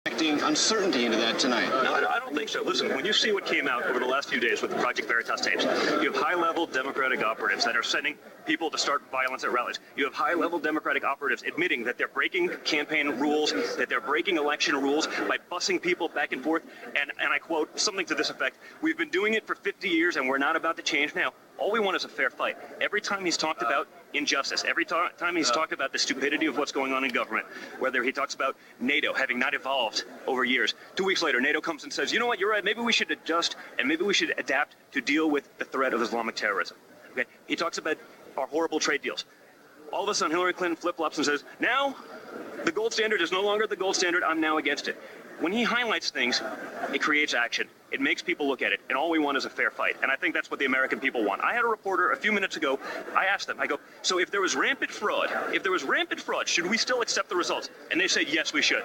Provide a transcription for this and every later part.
Injecting uncertainty into that tonight. No, I don't think so. Listen, when you see what came out over the last few days with the Project Veritas tapes, you have high-level Democratic operatives that are sending people to start violence at rallies. You have high-level Democratic operatives admitting that they're breaking campaign rules, that they're breaking election rules by busing people back and forth. And I quote something to this effect: "We've been doing it for 50 years and we're not about to change now. All we want is a fair fight." Every time he's talked about injustice, every time he's talked about the stupidity of what's going on in government, whether he talks about NATO having not evolved over years, 2 weeks later, NATO comes and says, you know what, you're right, maybe we should adjust and maybe we should adapt to deal with the threat of Islamic terrorism. Okay? He talks about our horrible trade deals. All of a sudden, Hillary Clinton flip-flops and says, now the gold standard is no longer the gold standard, I'm now against it. When he highlights things, it creates action. It makes people look at it, and all we want is a fair fight. And I think that's what the American people want. I had a reporter a few minutes ago, I asked them, I go, so if there was rampant fraud, should we still accept the results? And they said, yes, we should.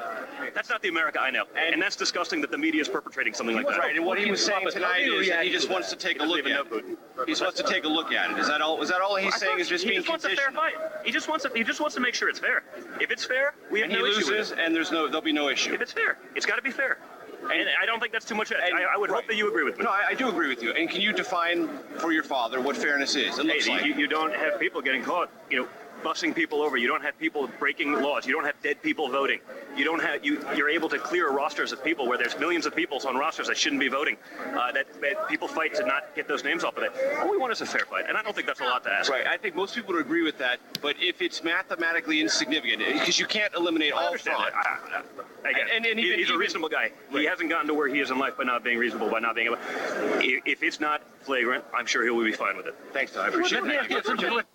That's not the America I know. And that's disgusting that the media is perpetrating something like that. Right, and what he was saying tonight is that he just wants to take a look at it. He just wants to take a look at it. Is that all he's saying is just being conditional? He just wants a fair fight. He just wants to make sure it's fair. If it's fair, we have no issue with it. He loses, and there'll be no issue. If it's fair, it's got to be fair. And I don't think that's too much. I would hope that you agree with me. No, I do agree with you. And can you define for your father what fairness is? It looks like you don't have people getting caught, busing people over. You don't have people breaking laws. You don't have dead people voting. You don't have you're able to clear rosters of people where there's millions of people on rosters that shouldn't be voting. That people fight to not get those names off of it. All we want is a fair fight, and I don't think that's a lot to ask. Right. I think most people would agree with that. But if it's mathematically insignificant, because you can't eliminate all fraud. And he's a reasonable guy. Right. He hasn't gotten to where he is in life by not being reasonable, by not being able. If it's not flagrant, I'm sure he will be fine with it. Thanks, Todd. I appreciate it.